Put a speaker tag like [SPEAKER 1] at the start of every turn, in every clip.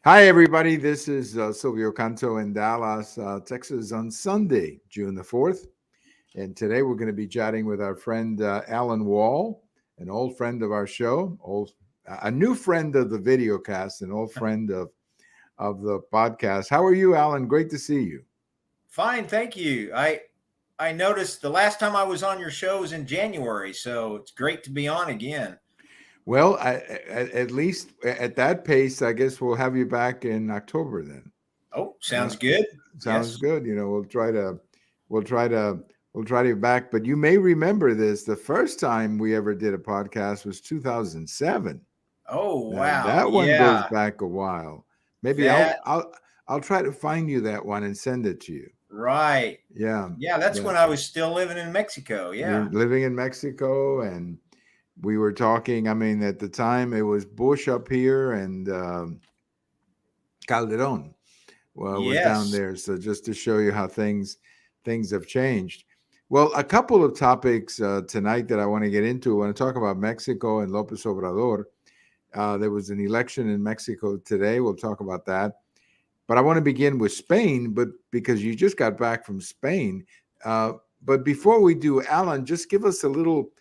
[SPEAKER 1] Hi, everybody. This is Silvio Canto in Dallas, Texas on Sunday, June the 4th. And today we're going to be chatting with our friend Allan Wall, an old friend of our show, a new friend of the video cast, an old friend of the podcast. How are you, Alan? Great to see you.
[SPEAKER 2] Fine, thank you. I noticed the last time I was on your show was in January, so it's great to be on again.
[SPEAKER 1] Well, at least at that pace, I guess we'll have you back in October then.
[SPEAKER 2] Oh,
[SPEAKER 1] Uh,
[SPEAKER 2] sounds good.
[SPEAKER 1] Sounds
[SPEAKER 2] Yes.
[SPEAKER 1] good. We'll try to, we'll try to be back. But you may remember this. The first time we ever did a podcast was 2007.
[SPEAKER 2] Oh,
[SPEAKER 1] Now
[SPEAKER 2] wow.
[SPEAKER 1] that one goes
[SPEAKER 2] Yeah.
[SPEAKER 1] back a while. Maybe
[SPEAKER 2] That
[SPEAKER 1] I'll try to find you that one and send it to you.
[SPEAKER 2] right.
[SPEAKER 1] Yeah,
[SPEAKER 2] Yeah, that's
[SPEAKER 1] yeah.
[SPEAKER 2] when I was still living in Mexico.
[SPEAKER 1] You're
[SPEAKER 2] Yeah.
[SPEAKER 1] living in Mexico, and we were talking. I mean, at the time it was Bush up here and Calderon. Well, was down
[SPEAKER 2] Yes.
[SPEAKER 1] there. So just to show you how things have changed. Well, a couple of topics tonight that I want to get into. I want to talk about Mexico and Lopez Obrador. There was an election in Mexico today. We'll talk about that. But I want to begin with Spain, but because you just got back from Spain. Uh, but before we do, Alan, just give us a little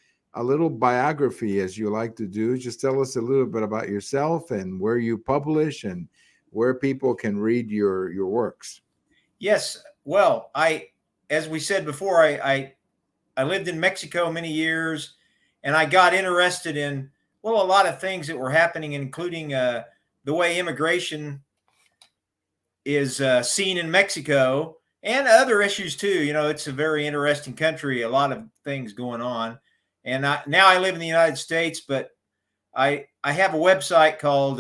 [SPEAKER 1] biography, as you like to do. Just tell us a little bit about yourself and where you publish and where people can read your works.
[SPEAKER 2] Yes. Well, as we said before, I lived in Mexico many years, and I got interested in a lot of things that were happening, including the way immigration is seen in Mexico and other issues too. It's a very interesting country, a lot of things going on. And now I live in the United States, but I have a website called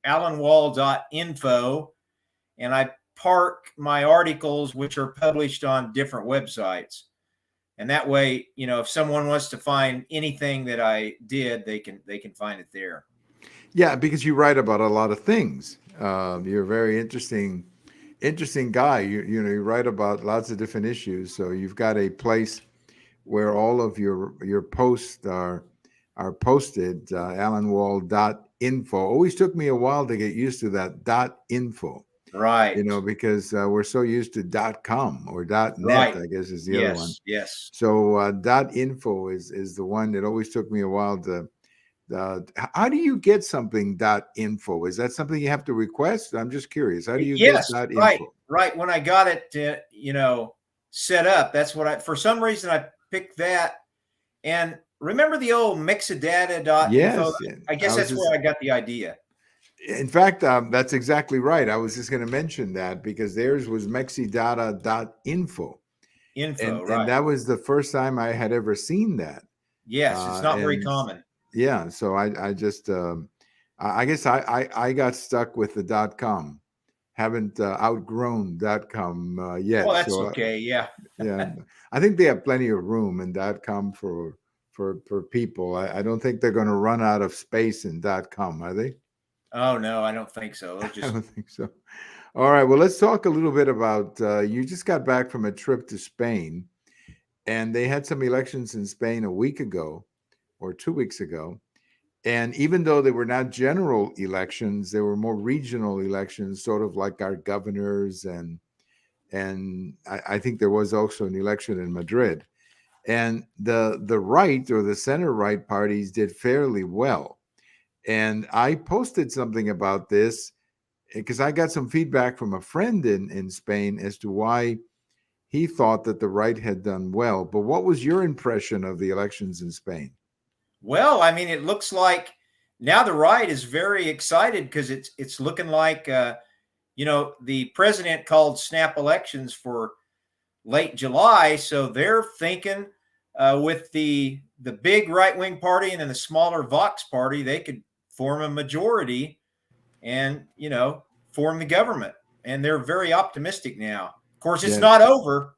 [SPEAKER 2] allanwall.info, and I park my articles, which are published on different websites. And that way, if someone wants to find anything that I did, they can find it there.
[SPEAKER 1] Yeah, because you write about a lot of things. You're a very interesting guy. You write about lots of different issues. So you've got a place where all of your posts are posted. Allanwall.info. Always took me a while to get used to that .info.
[SPEAKER 2] Right.
[SPEAKER 1] Because we're so used to .com or .net,
[SPEAKER 2] Right.
[SPEAKER 1] I guess is the other one.
[SPEAKER 2] Yes. Yes.
[SPEAKER 1] So .info is the one that always took me a while to. How do you get something .info? Is that something you have to request? I'm just curious. How do you get
[SPEAKER 2] Yes, right,
[SPEAKER 1] .info?
[SPEAKER 2] right. When I got it, set up, that's what for some reason I picked that. And remember the old mixadata.info?
[SPEAKER 1] Yes, yeah.
[SPEAKER 2] I
[SPEAKER 1] I
[SPEAKER 2] guess
[SPEAKER 1] was
[SPEAKER 2] that's
[SPEAKER 1] just.
[SPEAKER 2] where I got the idea.
[SPEAKER 1] In fact, that's exactly right. I was just going to mention that because theirs was mexidata.info. And
[SPEAKER 2] Info,
[SPEAKER 1] and
[SPEAKER 2] right.
[SPEAKER 1] that was the first time I had ever seen that.
[SPEAKER 2] Yes, it's not very
[SPEAKER 1] And
[SPEAKER 2] common.
[SPEAKER 1] yeah, so I just I guess I got stuck with the .com. Haven't outgrown .com
[SPEAKER 2] Well,
[SPEAKER 1] yet.
[SPEAKER 2] that's
[SPEAKER 1] So
[SPEAKER 2] okay. Yeah.
[SPEAKER 1] yeah, I think they have plenty of room in .com for people. I don't think they're going to run out of space in .com, are they?
[SPEAKER 2] Oh no, I don't think so. They'll
[SPEAKER 1] I
[SPEAKER 2] just
[SPEAKER 1] don't think so. All right. Well, let's talk a little bit about you just got back from a trip to Spain, and they had some elections in Spain a week ago or 2 weeks ago. And even though they were not general elections, they were more regional elections, sort of like our governors, and I think there was also an election in Madrid. And the right or the center right parties did fairly well. And I posted something about this because I got some feedback from a friend in Spain as to why he thought that the right had done well. But what was your impression of the elections in Spain?
[SPEAKER 2] well, I mean, it looks like now the right is very excited because it's looking like the president called snap elections for late July, so they're thinking with the big right wing party and then the smaller Vox party, they could form a majority and form the government. And they're very optimistic now. Of course, it's
[SPEAKER 1] Yeah,
[SPEAKER 2] not over.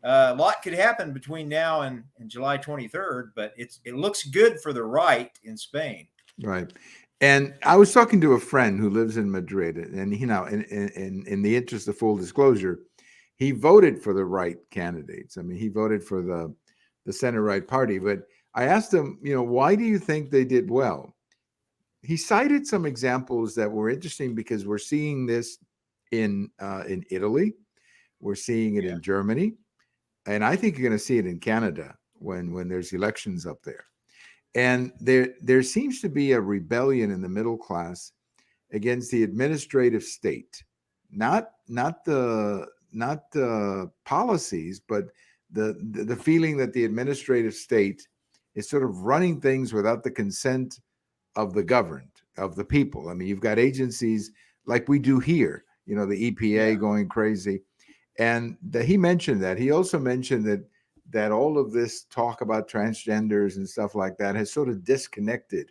[SPEAKER 2] A lot could happen between now and July 23rd, but it looks good for the right in Spain.
[SPEAKER 1] right. And I was talking to a friend who lives in Madrid, and in the interest of full disclosure, he voted for the right candidates. I mean, he voted for the center right party. But I asked him, why do you think they did well? he cited some examples that were interesting because we're seeing this in Italy, we're seeing it
[SPEAKER 2] Yeah.
[SPEAKER 1] in Germany, and I think you're going to see it in Canada when there's elections up there. And there seems to be a rebellion in the middle class against the administrative state, not the policies, but the feeling that the administrative state is sort of running things without the consent of the governed, of the people. I mean, you've got agencies like we do here, the EPA
[SPEAKER 2] Yeah.
[SPEAKER 1] going crazy. And he mentioned that. He also mentioned that all of this talk about transgenders and stuff like that has sort of disconnected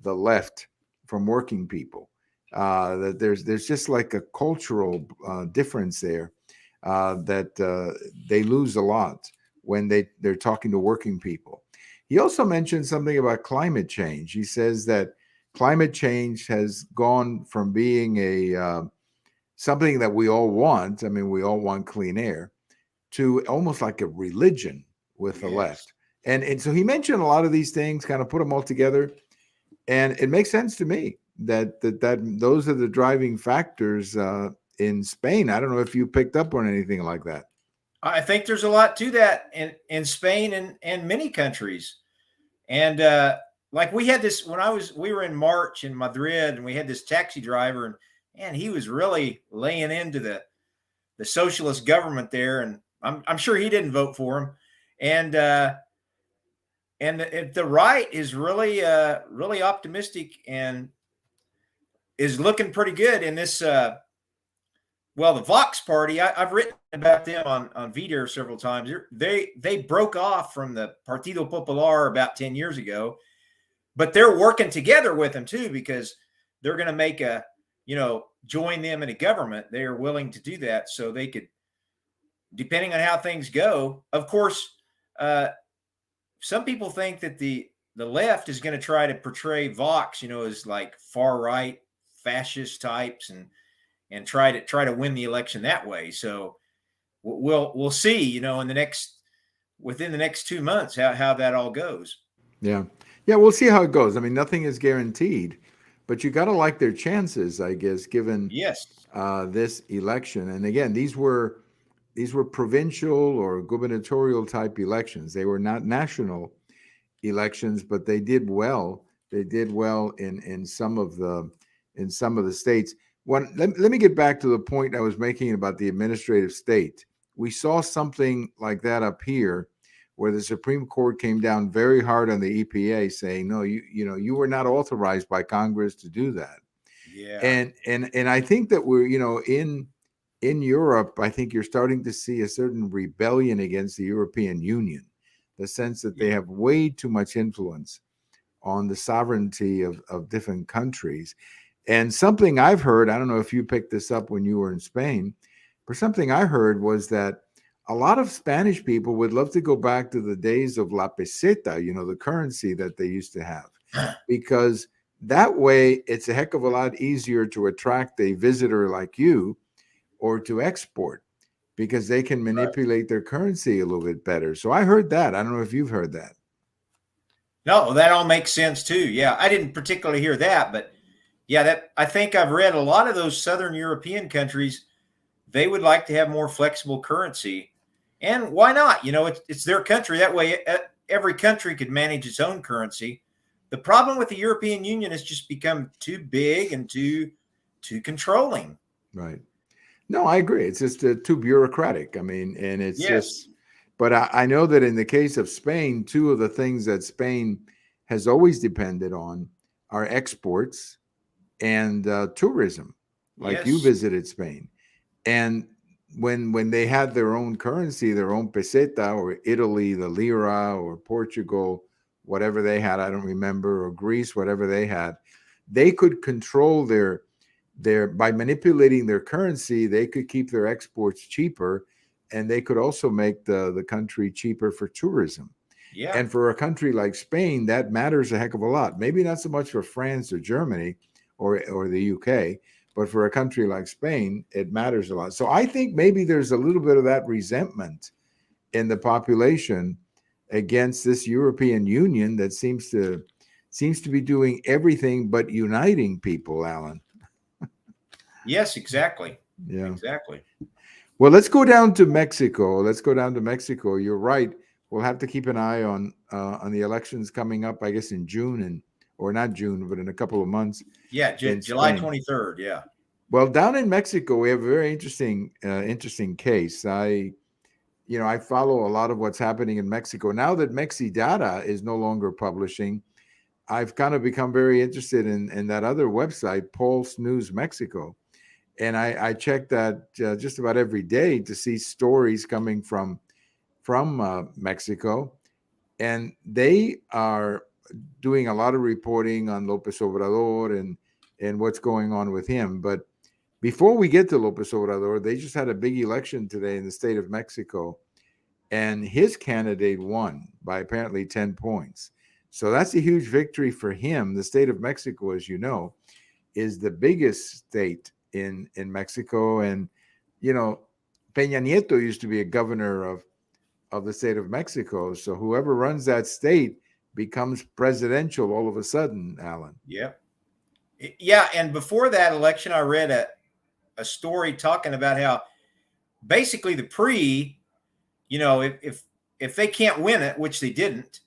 [SPEAKER 1] the left from working people. That there's just like a cultural difference there, that they lose a lot when they're talking to working people. He also mentioned something about climate change. He says that climate change has gone from being a something that we all want. I mean, we all want clean air, to almost like a religion with the
[SPEAKER 2] Yes.
[SPEAKER 1] left. And so he mentioned a lot of these things, kind of put them all together, and it makes sense to me that those are the driving factors in Spain. I don't know if you picked up on anything like that.
[SPEAKER 2] I think there's a lot to that in Spain and many countries. And like we had this when we were in March in Madrid, and we had this taxi driver, and man, he was really laying into the socialist government there, and I'm sure he didn't vote for him. And the right is really really optimistic and is looking pretty good in this. Well, the Vox Party, I've written about them on Viter several times. They broke off from the Partido Popular about 10 years ago, but they're working together with them too, because they're going to make join them in a government. They are willing to do that so they could, depending on how things go. Of course, some people think that the left is going to try to portray Vox, as like far right fascist types, and try to win the election that way. So we'll see, within the next 2 months how that all goes.
[SPEAKER 1] Yeah. Yeah, we'll see how it goes. I mean, nothing is guaranteed, but you got to like their chances, I guess, given
[SPEAKER 2] Yes.
[SPEAKER 1] this election. And again, these were provincial or gubernatorial type elections. They were not national elections, but they did well. They did well in some of the states. Let me get back to the point I was making about the administrative state. We saw something like that up here, where the Supreme Court came down very hard on the EPA, saying, no, you were not authorized by Congress to do that.
[SPEAKER 2] Yeah.
[SPEAKER 1] And I think that we're, in Europe, I think you're starting to see a certain rebellion against the European Union, the sense that they
[SPEAKER 2] Yeah.
[SPEAKER 1] have way too much influence on the sovereignty of different countries. And something I've heard, I don't know if you picked this up when you were in Spain, but something I heard was that a lot of Spanish people would love to go back to the days of la peseta, the currency that they used to have, because that way it's a heck of a lot easier to attract a visitor like you, or to export, because they can
[SPEAKER 2] Right.
[SPEAKER 1] manipulate their currency a little bit better. So I heard that. I don't know if you've heard that.
[SPEAKER 2] No, that all makes sense too. Yeah, I didn't particularly hear that, but yeah, that I think I've read a lot of those Southern European countries. They would like to have more flexible currency, and why not? It's their country. That way, every country could manage its own currency. The problem with the European Union has just become too big and too controlling.
[SPEAKER 1] Right. No, I agree. It's just too bureaucratic. I mean, and it's just,
[SPEAKER 2] Yes.
[SPEAKER 1] but I know that in the case of Spain, two of the things that Spain has always depended on are exports and tourism. Like, you
[SPEAKER 2] Yes.
[SPEAKER 1] visited Spain, and when they had their own currency, their own peseta, or Italy, the lira, or Portugal, whatever they had, I don't remember, or Greece, whatever they had, they could control their by manipulating their currency, they could keep their exports cheaper, and they could also make the country cheaper for tourism.
[SPEAKER 2] Yeah.
[SPEAKER 1] And for a country like Spain, that matters a heck of a lot. Maybe not so much for France or Germany or the UK, but for a country like Spain, it matters a lot. So I think maybe there's a little bit of that resentment in the population against this European Union that seems to seems to be doing everything but uniting people, Alan.
[SPEAKER 2] Yes, exactly.
[SPEAKER 1] Yeah.
[SPEAKER 2] Exactly.
[SPEAKER 1] Well, let's go down to Mexico. Let's go down to Mexico. You're right. We'll have to keep an eye on the elections coming up, I guess, in June, and or not June, but in a couple of months
[SPEAKER 2] Yeah,
[SPEAKER 1] in
[SPEAKER 2] July
[SPEAKER 1] Spain.
[SPEAKER 2] 23rd. Yeah.
[SPEAKER 1] Well, down in Mexico, we have a very interesting case. I follow a lot of what's happening in Mexico now that Mexidata is no longer publishing. I've kind of become very interested in that other website, Pulse News Mexico, and I check that just about every day to see stories coming from Mexico, and they are doing a lot of reporting on Lopez Obrador and what's going on with him. But before we get to Lopez Obrador, they just had a big election today in the state of Mexico, and his candidate won by apparently 10 points. So that's a huge victory for him. The state of Mexico, as you know, is the biggest state in Mexico, and you know, Peña Nieto used to be a governor of the state of Mexico. So whoever runs that state becomes presidential all of a sudden, Alan.
[SPEAKER 2] Yeah. Yeah. And before that election, I read a story talking about how basically the PRI, if they can't win it, which they didn't,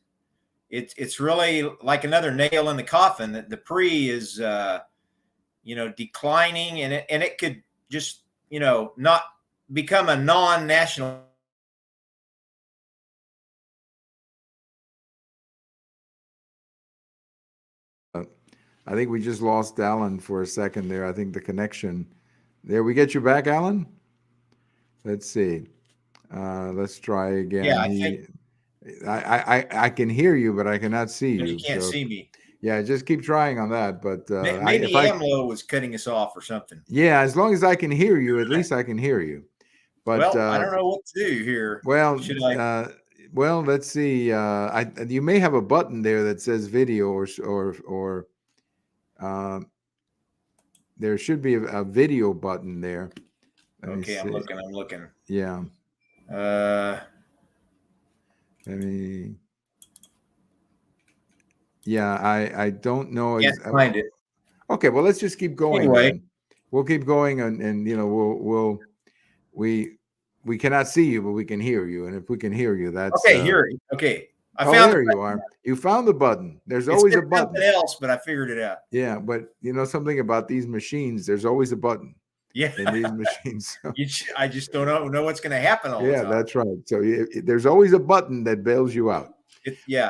[SPEAKER 2] it's really like another nail in the coffin that the PRI is declining, and it could just not become a non-national.
[SPEAKER 1] I think we just lost Alan for a second there. I think the connection. There, we get you back, Alan. Let's see. Let's try again.
[SPEAKER 2] Yeah, I think
[SPEAKER 1] I can hear you, but I cannot see
[SPEAKER 2] you
[SPEAKER 1] you.
[SPEAKER 2] can't
[SPEAKER 1] So
[SPEAKER 2] see me.
[SPEAKER 1] yeah, just keep trying on that. But if
[SPEAKER 2] Maybe
[SPEAKER 1] I
[SPEAKER 2] AMLO was cutting us off or something.
[SPEAKER 1] yeah, as long as I can hear you, at least I can hear you. But
[SPEAKER 2] Well, I don't know what to do here.
[SPEAKER 1] well,
[SPEAKER 2] Should I?
[SPEAKER 1] let's see. You may have a button there that says video, or uh, there should be a video button there. Let me
[SPEAKER 2] Okay, I'm
[SPEAKER 1] see.
[SPEAKER 2] looking. I'm looking.
[SPEAKER 1] Yeah.
[SPEAKER 2] Uh,
[SPEAKER 1] Let me. Yeah, I don't know.
[SPEAKER 2] can't find it.
[SPEAKER 1] Okay, well, let's just keep going
[SPEAKER 2] Anyway,
[SPEAKER 1] then. We'll keep going, and we we cannot see you, but we can hear you, and if we can hear you, that's
[SPEAKER 2] okay, here. Okay, I
[SPEAKER 1] oh,
[SPEAKER 2] found
[SPEAKER 1] there
[SPEAKER 2] the
[SPEAKER 1] you
[SPEAKER 2] button.
[SPEAKER 1] are. You found the button. There's
[SPEAKER 2] It's
[SPEAKER 1] always a
[SPEAKER 2] been
[SPEAKER 1] button.
[SPEAKER 2] something else, but I figured it out.
[SPEAKER 1] Yeah, but you know something about these machines. There's always a button
[SPEAKER 2] Yeah,
[SPEAKER 1] in these machines. So,
[SPEAKER 2] I just don't know what's going to happen all the
[SPEAKER 1] yeah,
[SPEAKER 2] time.
[SPEAKER 1] that's right. So there's always a button that bails you out.
[SPEAKER 2] Yeah.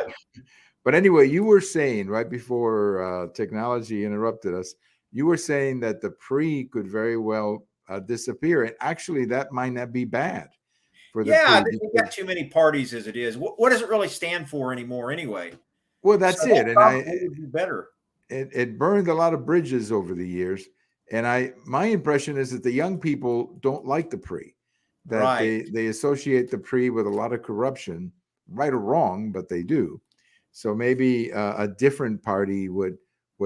[SPEAKER 1] But anyway, you were saying right before technology interrupted us, you were saying that the pre could very well disappear. And actually, that might not be bad for the
[SPEAKER 2] Yeah, I
[SPEAKER 1] pre.
[SPEAKER 2] think we've got too many parties as it is. What does it really stand for anymore anyway?
[SPEAKER 1] Well, that's
[SPEAKER 2] So
[SPEAKER 1] it.
[SPEAKER 2] that
[SPEAKER 1] And
[SPEAKER 2] probably would be better.
[SPEAKER 1] it burned a lot of bridges over the years. And my impression is that the young people don't like the pre, that
[SPEAKER 2] Right.
[SPEAKER 1] they associate the pre with a lot of corruption, right or wrong, but they do. So maybe a different party would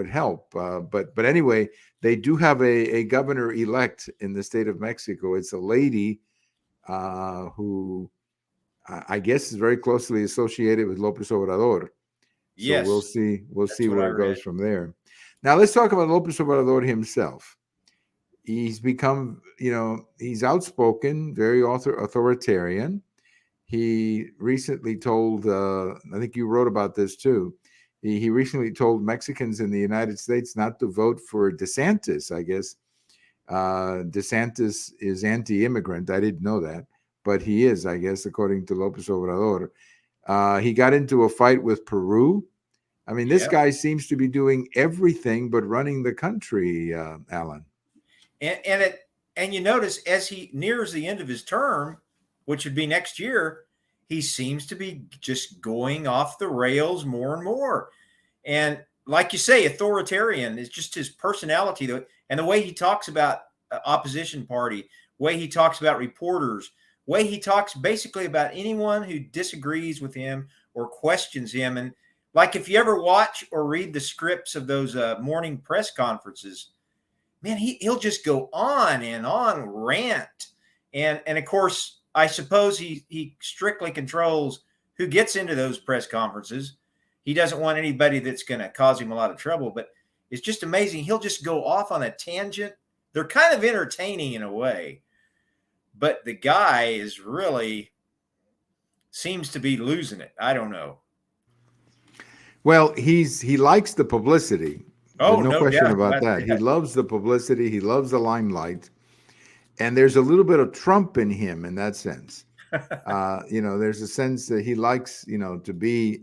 [SPEAKER 1] help. But anyway, they do have a governor elect in the state of Mexico. It's a lady who I guess is very closely associated with Lopez Obrador. So we'll
[SPEAKER 2] Yes,
[SPEAKER 1] see
[SPEAKER 2] that's what I
[SPEAKER 1] where it
[SPEAKER 2] read.
[SPEAKER 1] goes from there. Now let's talk about Lopez Obrador himself. He's become, he's outspoken, very authoritarian. He recently told, I think you wrote about this too. He recently told Mexicans in the United States not to vote for DeSantis. I guess DeSantis is anti-immigrant. I didn't know that, but he is, I guess, according to Lopez Obrador. He got into a fight with Peru. I mean, this
[SPEAKER 2] Yeah.
[SPEAKER 1] guy seems to be doing everything but running the country, Alan.
[SPEAKER 2] And you notice as he nears the end of his term, which would be next year, he seems to be just going off the rails more and more. And like you say, authoritarian is just his personality, and the way he talks about opposition party, way he talks about reporters, way he talks basically about anyone who disagrees with him or questions him. And like if you ever watch or read the scripts of those morning press conferences, man, he'll just go on and on, rant. And of course, I suppose he strictly controls who gets into those press conferences. he doesn't want anybody that's going to cause him a lot of trouble. But it's just amazing. He'll just go off on a tangent. They're kind of entertaining in a way, but the guy is really seems to be losing it. I don't know.
[SPEAKER 1] Well, he likes the publicity. There's
[SPEAKER 2] Oh,
[SPEAKER 1] no
[SPEAKER 2] no
[SPEAKER 1] question
[SPEAKER 2] doubt
[SPEAKER 1] about
[SPEAKER 2] about
[SPEAKER 1] that. He
[SPEAKER 2] that.
[SPEAKER 1] loves the publicity. He loves the limelight, and there's a little bit of Trump in him in that sense. There's a sense that he likes, to be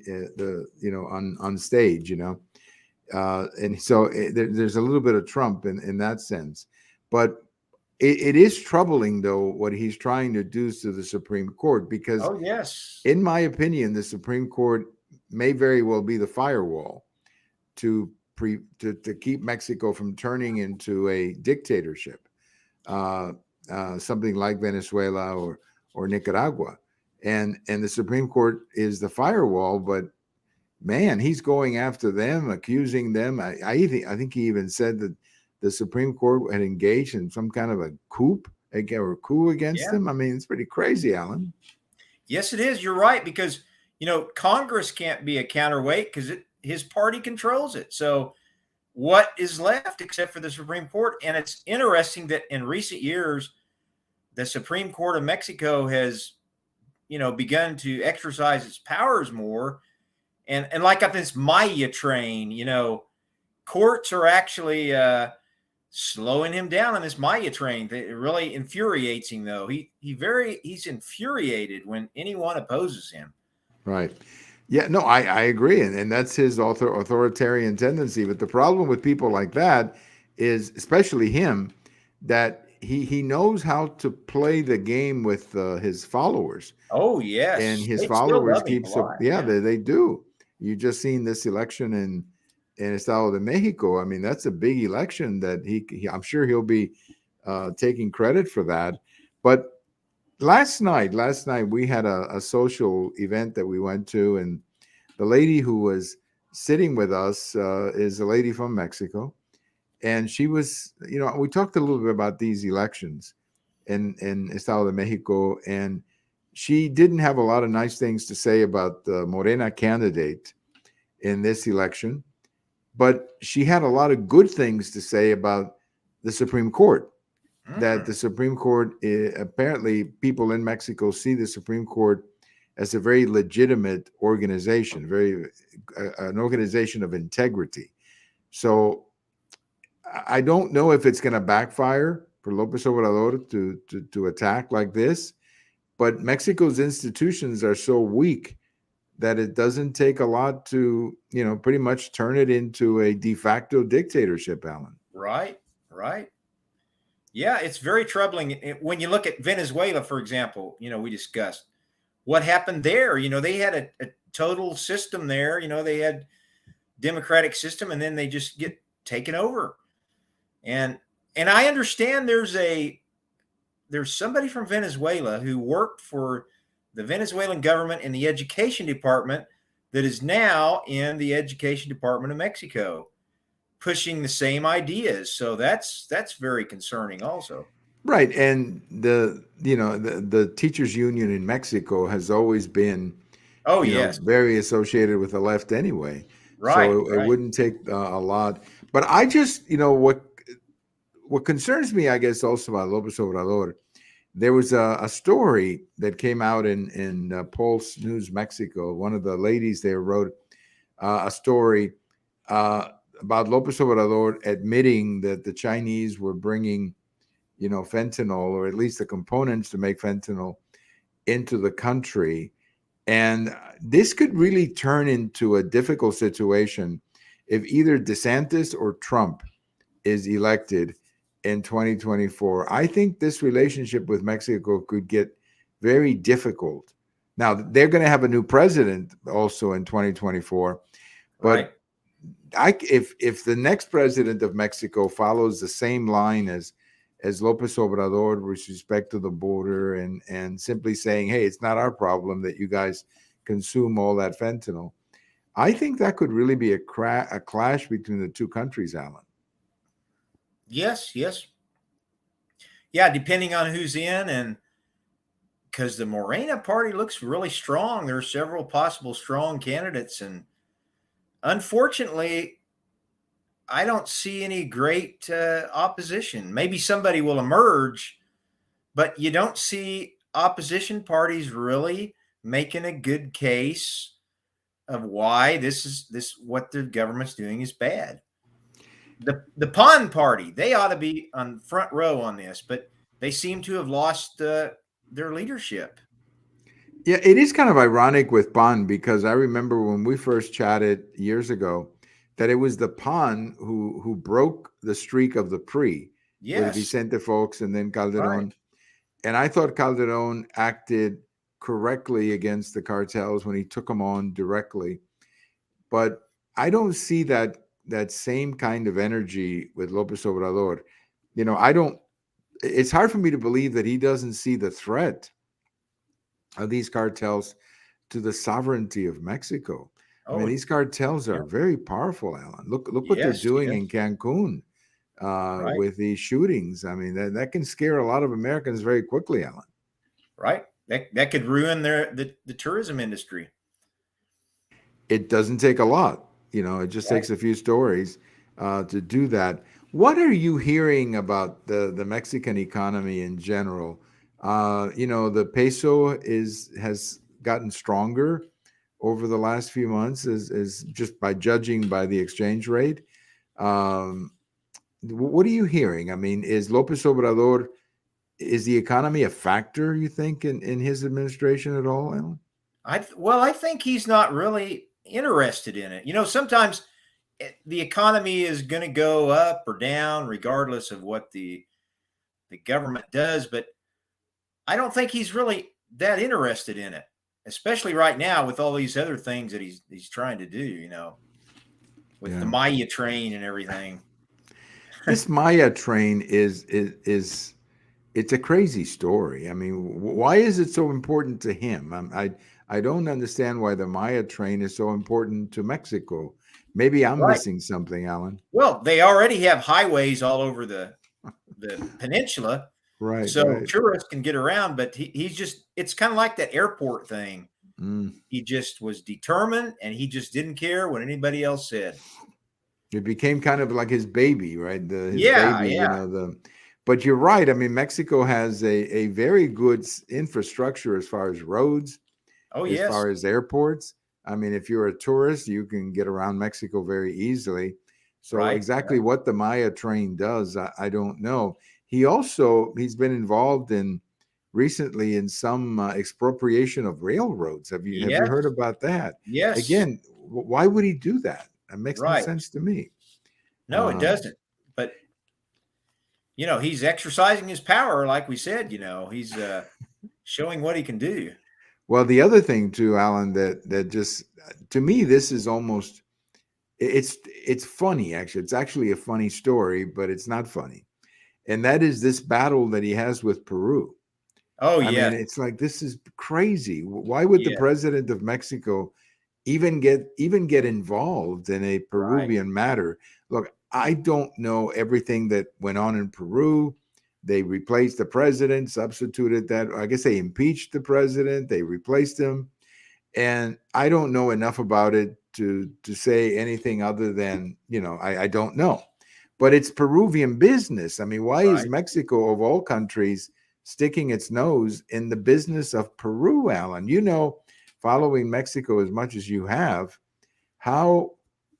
[SPEAKER 1] on stage, and so there's a little bit of Trump in that sense. But it is troubling, though, what he's trying to do to the Supreme Court, because,
[SPEAKER 2] Oh, yes.
[SPEAKER 1] in my opinion, the Supreme Court may very well be the firewall to keep Mexico from turning into a dictatorship, something like Venezuela or Nicaragua, and the Supreme Court is the firewall. But man, he's going after them, accusing them. I think he even said that the Supreme Court had engaged in some kind of a coup against
[SPEAKER 2] Yeah.
[SPEAKER 1] them. I mean, it's pretty crazy, Alan.
[SPEAKER 2] Yes, it is. You're right, because Congress can't be a counterweight because his party controls it. So what is left except for the Supreme Court? And it's interesting that in recent years, the Supreme Court of Mexico has, begun to exercise its powers more. And like on this Maya train, courts are actually slowing him down on this Maya train. It really infuriates him, though. He's infuriated when anyone opposes him.
[SPEAKER 1] Right. Yeah, no, I agree. And that's his authoritarian tendency. But the problem with people like that is, especially him, that he knows how to play the game with his followers.
[SPEAKER 2] Oh, yes.
[SPEAKER 1] And his
[SPEAKER 2] They still
[SPEAKER 1] followers
[SPEAKER 2] love him
[SPEAKER 1] keep,
[SPEAKER 2] a lot.
[SPEAKER 1] yeah, they do. You just seen this election in Estado de Mexico. I mean, that's a big election that I'm sure he'll be taking credit for that. But last night we had a social event that we went to, and the lady who was sitting with us is a lady from Mexico, and she was, we talked a little bit about these elections in Estado de Mexico, and she didn't have a lot of nice things to say about the Morena candidate in this election, but she had a lot of good things to say about the Supreme Court. That the Supreme Court, apparently people in Mexico see the Supreme Court as a very legitimate organization, an organization of integrity. So I don't know if it's going to backfire for Lopez Obrador to attack like this, but Mexico's institutions are so weak that it doesn't take a lot to, pretty much turn it into a de facto dictatorship, Alan.
[SPEAKER 2] Right. Yeah, it's very troubling. When you look at Venezuela, for example, we discussed what happened there. They had a total system there. They had democratic system, and then they just get taken over. And I understand there's somebody from Venezuela who worked for the Venezuelan government in the education department that is now in the education department of Mexico, pushing the same ideas. So that's very concerning also.
[SPEAKER 1] Right. And the teachers union in Mexico has always been,
[SPEAKER 2] Oh, yes.
[SPEAKER 1] very associated with the left anyway.
[SPEAKER 2] Right.
[SPEAKER 1] So it wouldn't take a lot. But I just, what concerns me, I guess, also about Lopez Obrador, there was a story that came out in Pulse News Mexico. One of the ladies there wrote a story about Lopez Obrador admitting that the Chinese were bringing, fentanyl, or at least the components to make fentanyl, into the country. And this could really turn into a difficult situation if either DeSantis or Trump is elected in 2024. I think this relationship with Mexico could get very difficult. Now, they're going to have a new president also in 2024, but
[SPEAKER 2] right.
[SPEAKER 1] if the next president of Mexico follows the same line as Lopez Obrador with respect to the border and simply saying, hey, it's not our problem that you guys consume all that fentanyl, I think that could really be a clash between the two countries, Alan.
[SPEAKER 2] Yes. Yeah, depending on who's in, and because the Morena party looks really strong. There are several possible strong candidates, and unfortunately, I don't see any great opposition. Maybe somebody will emerge, but you don't see opposition parties really making a good case of why this what the government's doing is bad. The Pond Party, they ought to be on front row on this, but they seem to have lost their leadership.
[SPEAKER 1] Yeah, it is kind of ironic with Pan because I remember when we first chatted years ago that it was the Pan who broke the streak of the PRI with
[SPEAKER 2] Yes,
[SPEAKER 1] Vicente Fox and then
[SPEAKER 2] right.
[SPEAKER 1] Calderon. And I thought Calderon acted correctly against the cartels when he took them on directly. But I don't see that same kind of energy with Lopez Obrador. I don't. It's hard for me to believe that he doesn't see the threat of these cartels to the sovereignty of Mexico. I mean,
[SPEAKER 2] Oh,
[SPEAKER 1] these cartels
[SPEAKER 2] yeah.
[SPEAKER 1] are very powerful, Alan. Look what they're
[SPEAKER 2] Yes,
[SPEAKER 1] doing
[SPEAKER 2] yes,
[SPEAKER 1] in Cancun
[SPEAKER 2] right,
[SPEAKER 1] with these shootings. I mean, that can scare a lot of Americans very quickly, Alan.
[SPEAKER 2] right. That could ruin the tourism industry.
[SPEAKER 1] It doesn't take a lot. It just
[SPEAKER 2] Right.
[SPEAKER 1] takes a few stories to do that. What are you hearing about the Mexican economy in general? The peso has gotten stronger over the last few months, is just by judging by the exchange rate. Um, what are you hearing? I mean, is Lopez Obrador, is the economy a factor, you think, in his administration at all, Alan?
[SPEAKER 2] I think he's not really interested in it. Sometimes the economy is going to go up or down regardless of what the government does, but I don't think he's really that interested in it, especially right now with all these other things that he's trying to do. With the
[SPEAKER 1] Yeah.
[SPEAKER 2] Maya train and everything.
[SPEAKER 1] This Maya train is it's a crazy story. I mean, why is it so important to him? I don't understand why the Maya train is so important to Mexico. Maybe I'm
[SPEAKER 2] Right.
[SPEAKER 1] missing something, Alan.
[SPEAKER 2] Well, they already have highways all over the peninsula,
[SPEAKER 1] Right,
[SPEAKER 2] so
[SPEAKER 1] right.
[SPEAKER 2] tourists can get around. But he's just it's kind of like that airport thing.
[SPEAKER 1] Mm.
[SPEAKER 2] He just was determined, and he just didn't care what anybody else said.
[SPEAKER 1] It became kind of like his baby, right? His
[SPEAKER 2] Yeah,
[SPEAKER 1] baby,
[SPEAKER 2] yeah.
[SPEAKER 1] but you're right. I mean, Mexico has a very good infrastructure as far as roads,
[SPEAKER 2] Oh,
[SPEAKER 1] as
[SPEAKER 2] yes.
[SPEAKER 1] far as airports. I mean, if you're a tourist, you can get around Mexico very easily. So
[SPEAKER 2] Right,
[SPEAKER 1] exactly
[SPEAKER 2] right.
[SPEAKER 1] what the Maya train does, I don't know. He's been involved in recently in some expropriation of railroads. Have you
[SPEAKER 2] Yes,
[SPEAKER 1] heard about that?
[SPEAKER 2] yes.
[SPEAKER 1] Again, why would he do that? That makes no
[SPEAKER 2] Right.
[SPEAKER 1] sense to me.
[SPEAKER 2] No, it
[SPEAKER 1] Um,
[SPEAKER 2] doesn't. But he's exercising his power, like we said. He's showing what he can do.
[SPEAKER 1] well, the other thing too, Alan, that just to me, this is almost it's funny actually. It's actually a funny story, but it's not funny. And that is this battle that he has with Peru.
[SPEAKER 2] Oh,
[SPEAKER 1] I mean,
[SPEAKER 2] yes,
[SPEAKER 1] it's like this is crazy. Why would the
[SPEAKER 2] yes.
[SPEAKER 1] president of Mexico even get involved in a
[SPEAKER 2] Right,
[SPEAKER 1] Peruvian matter? Look, I don't know everything that went on in Peru. They replaced the president, substituted that. I guess they impeached the president. They replaced him, and I don't know enough about it to say anything other than I don't know. But it's Peruvian business. I mean, why is
[SPEAKER 2] right.
[SPEAKER 1] Mexico of all countries sticking its nose in the business of Peru, Alan? Following Mexico as much as you have, how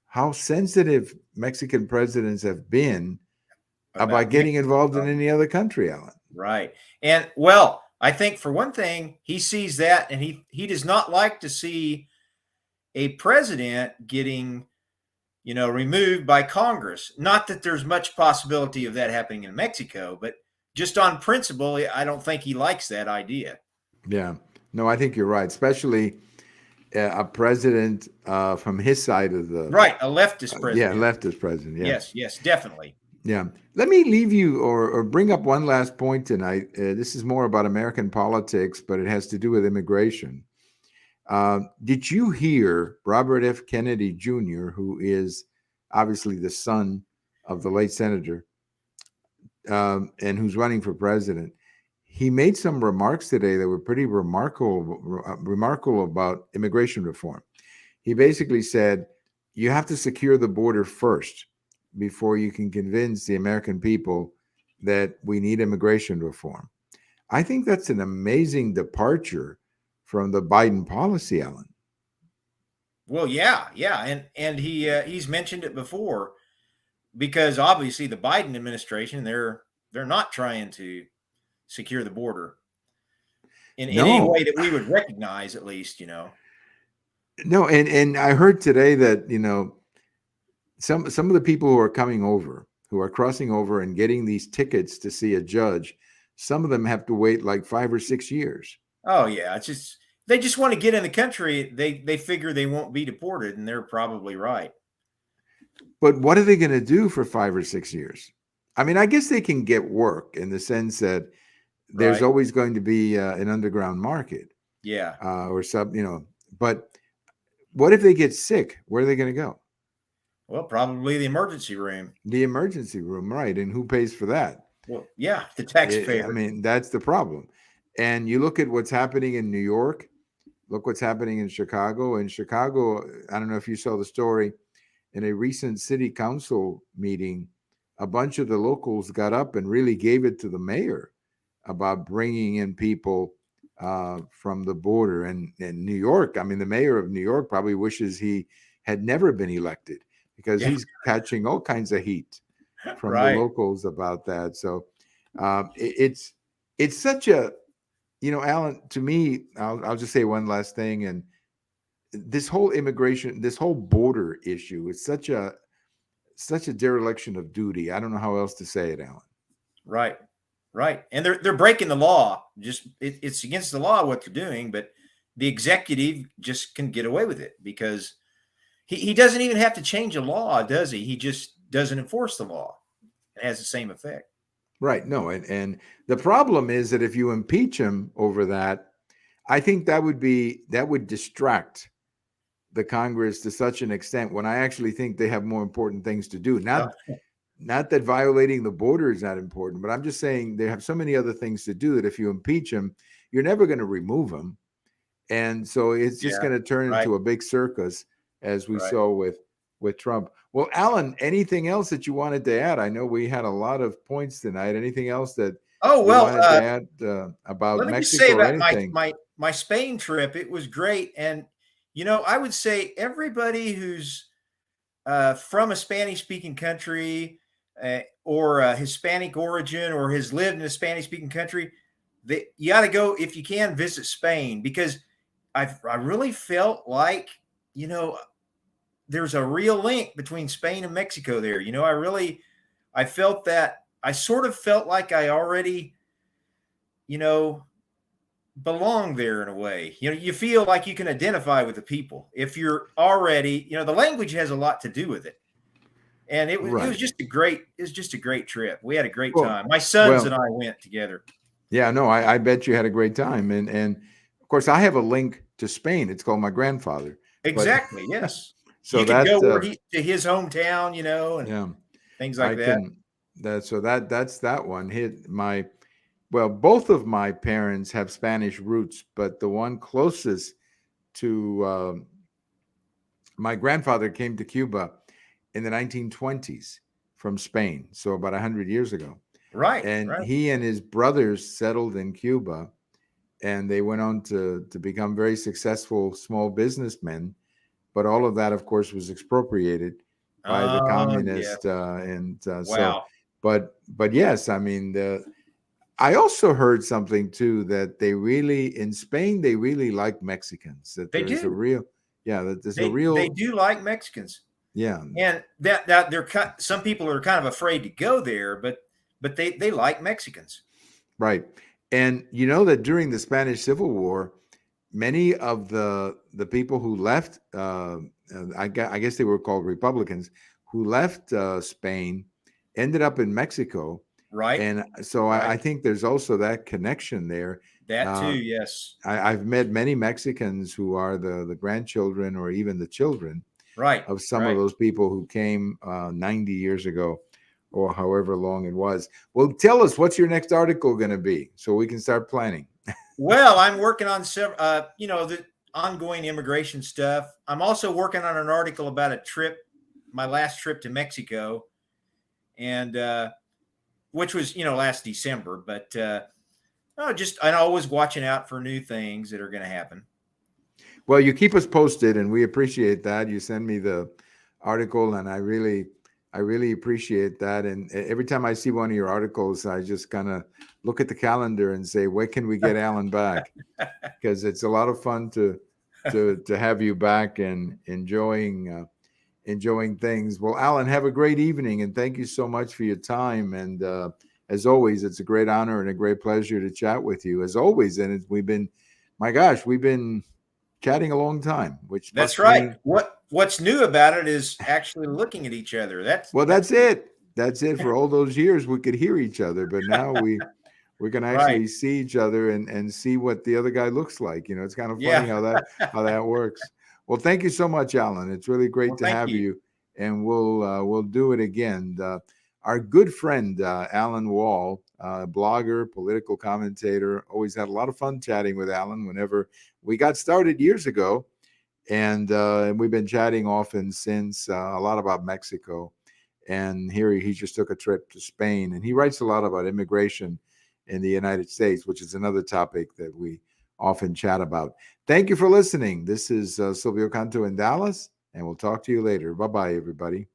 [SPEAKER 1] how sensitive Mexican presidents have been about
[SPEAKER 2] About
[SPEAKER 1] getting involved in
[SPEAKER 2] Mexico.
[SPEAKER 1] any other country, Alan.
[SPEAKER 2] Right. And well, I think for one thing, he sees that, and he does not like to see a president getting removed by Congress. Not that there's much possibility of that happening in Mexico, but just on principle, I don't think he likes that idea.
[SPEAKER 1] Yeah. No, I think you're right, especially a president from his side of the
[SPEAKER 2] Right, a leftist
[SPEAKER 1] yeah,
[SPEAKER 2] president.
[SPEAKER 1] leftist president. Yeah.
[SPEAKER 2] Yes, yes, definitely.
[SPEAKER 1] Yeah. Let me leave you or bring up one last point tonight. This is more about American politics, but it has to do with immigration. Did you hear Robert F. Kennedy Jr., who is obviously the son of the late senator and who's running for president? He made some remarks today that were pretty remarkable about immigration reform. He basically said, you have to secure the border first before you can convince the American people that we need immigration reform. I think that's an amazing departure from the Biden policy, Alan.
[SPEAKER 2] Well, yeah, yeah, and he's mentioned it before, because obviously the Biden administration, they're not trying to secure the border in any
[SPEAKER 1] No,
[SPEAKER 2] way that we would recognize, at least, you know.
[SPEAKER 1] no, and I heard today that some of the people who are coming over, who are crossing over and getting these tickets to see a judge, some of them have to wait like 5 or 6 years.
[SPEAKER 2] Oh yeah, it's just they just want to get in the country. They figure they won't be deported, and they're probably right.
[SPEAKER 1] But what are they going to do for 5 or 6 years? I mean, I guess they can get work in the sense that there's
[SPEAKER 2] Right.
[SPEAKER 1] always going to be an underground market
[SPEAKER 2] Yeah.
[SPEAKER 1] or but what if they get sick? Where are they going to go?
[SPEAKER 2] Well, probably the emergency room.
[SPEAKER 1] The emergency room, right? And who pays for that?
[SPEAKER 2] Well, yeah, the
[SPEAKER 1] I
[SPEAKER 2] taxpayer.
[SPEAKER 1] mean, that's the problem. And you look at what's happening in New York, look what's happening in Chicago. In Chicago, I don't know if you saw the story, in a recent city council meeting, a bunch of the locals got up and really gave it to the mayor about bringing in people from the border. And in New York, I mean, the mayor of New York probably wishes he had never been elected because
[SPEAKER 2] Yeah.
[SPEAKER 1] he's catching all kinds of heat from the
[SPEAKER 2] Right.
[SPEAKER 1] locals about that. So it's such a, Alan, to me, I'll just say one last thing. And this whole immigration, this whole border issue is such a dereliction of duty. I don't know how else to say it, Alan.
[SPEAKER 2] Right. Right. And they're breaking the law. Just it's against the law what they're doing, but the executive just can get away with it because he doesn't even have to change a law, does he? He just doesn't enforce the law. It has the same effect.
[SPEAKER 1] Right. No, and the problem is that if you impeach him over that, I think that would distract the Congress to such an extent when I actually think they have more important things to do.
[SPEAKER 2] Uh,
[SPEAKER 1] Not that violating the border is not important, but I'm just saying they have so many other things to do that if you impeach him, you're never going to remove him. And so it's just
[SPEAKER 2] yeah.
[SPEAKER 1] going to turn
[SPEAKER 2] Right.
[SPEAKER 1] into a big circus as we
[SPEAKER 2] Right.
[SPEAKER 1] saw with Trump. Well, Alan, anything else that you wanted to add? I know we had a lot of points tonight. Anything else that
[SPEAKER 2] Oh
[SPEAKER 1] you
[SPEAKER 2] well,
[SPEAKER 1] wanted to add about
[SPEAKER 2] let me just say
[SPEAKER 1] Mexico or
[SPEAKER 2] about
[SPEAKER 1] anything?
[SPEAKER 2] my Spain trip. It was great, and I would say everybody who's from a Spanish speaking country or a Hispanic origin or has lived in a Spanish speaking country, you got to go if you can visit Spain because I really felt like you know there's a real link between Spain and Mexico there. I felt that I sort of felt like I already you know belong there in a way. You feel like you can identify with the people if you're already, the language has a lot to do with it. And it was
[SPEAKER 1] Right.
[SPEAKER 2] just a great trip. We had a great
[SPEAKER 1] Well,
[SPEAKER 2] time. My sons and
[SPEAKER 1] well,
[SPEAKER 2] I went together.
[SPEAKER 1] yeah, no, I bet you had a great time. And of course I have a link to Spain. It's called my grandfather. But
[SPEAKER 2] Exactly. Yes.
[SPEAKER 1] so
[SPEAKER 2] You could
[SPEAKER 1] that
[SPEAKER 2] go where he to his hometown, and
[SPEAKER 1] yeah,
[SPEAKER 2] things
[SPEAKER 1] I
[SPEAKER 2] like that.
[SPEAKER 1] can that's that one. Hit my Well, both of my parents have Spanish roots, but the one closest to my grandfather came to Cuba in the 1920s from Spain, so about 100 years ago.
[SPEAKER 2] Right.
[SPEAKER 1] And
[SPEAKER 2] Right.
[SPEAKER 1] he and his brothers settled in Cuba, and they went on to become very successful small businessmen. But all of that, of course, was expropriated by the
[SPEAKER 2] Oh, yeah.
[SPEAKER 1] communist, and so.
[SPEAKER 2] Wow.
[SPEAKER 1] But yes, I mean I also heard something too that in Spain they really like Mexicans. That
[SPEAKER 2] They
[SPEAKER 1] there is a
[SPEAKER 2] do.
[SPEAKER 1] real, yeah, that there's a
[SPEAKER 2] They
[SPEAKER 1] real,
[SPEAKER 2] do like Mexicans.
[SPEAKER 1] yeah,
[SPEAKER 2] And that some people are kind of afraid to go there, but they like Mexicans.
[SPEAKER 1] right. And you know that during the Spanish Civil War, many of the people who left, I guess they were called Republicans, who left Spain, ended up in Mexico,
[SPEAKER 2] Right.
[SPEAKER 1] and so
[SPEAKER 2] Right.
[SPEAKER 1] I think there's also that connection there.
[SPEAKER 2] That too.
[SPEAKER 1] Uh,
[SPEAKER 2] Yes.
[SPEAKER 1] I've met many Mexicans who are the grandchildren or even the children
[SPEAKER 2] Right.
[SPEAKER 1] of some of
[SPEAKER 2] Right.
[SPEAKER 1] those people who came 90 years ago or however long it was. Well, tell us, what's your next article going to be so we can start planning?
[SPEAKER 2] Well, I'm working on several. ongoing immigration stuff. I'm also working on an article about a trip, my last trip to Mexico, and which was last December. But I'm always watching out for new things that are going to happen.
[SPEAKER 1] Well, you keep us posted, and we appreciate that. You send me the article, and I really appreciate that. And every time I see one of your articles, I just kind of look at the calendar and say, "When can we get Allan back?" Because it's a lot of fun to have you back and enjoying things. Well, Allan, have a great evening, and thank you so much for your time. And as always, it's a great honor and a great pleasure to chat with you, as always. And we've been chatting a long time, which
[SPEAKER 2] That's
[SPEAKER 1] must
[SPEAKER 2] right.
[SPEAKER 1] mean
[SPEAKER 2] What's new about it is actually looking at each other.
[SPEAKER 1] that's it. That's it. For all those years, we could hear each other, but now we can actually
[SPEAKER 2] right.
[SPEAKER 1] see each other and see what the other guy looks like. It's kind of funny
[SPEAKER 2] Yeah.
[SPEAKER 1] how that works. Well, thank you so much, Allan. It's really great
[SPEAKER 2] Well,
[SPEAKER 1] to
[SPEAKER 2] thank
[SPEAKER 1] have
[SPEAKER 2] you.
[SPEAKER 1] you, and we'll do it again. Our good friend Allan Wall, blogger, political commentator, always had a lot of fun chatting with Allan whenever we got started years ago, and we've been chatting often since, a lot about Mexico. And here he just took a trip to Spain, and he writes a lot about immigration in the United States, which is another topic that we often chat about. Thank you for listening. This is Silvio Canto in Dallas, and we'll talk to you later. Bye-bye, everybody.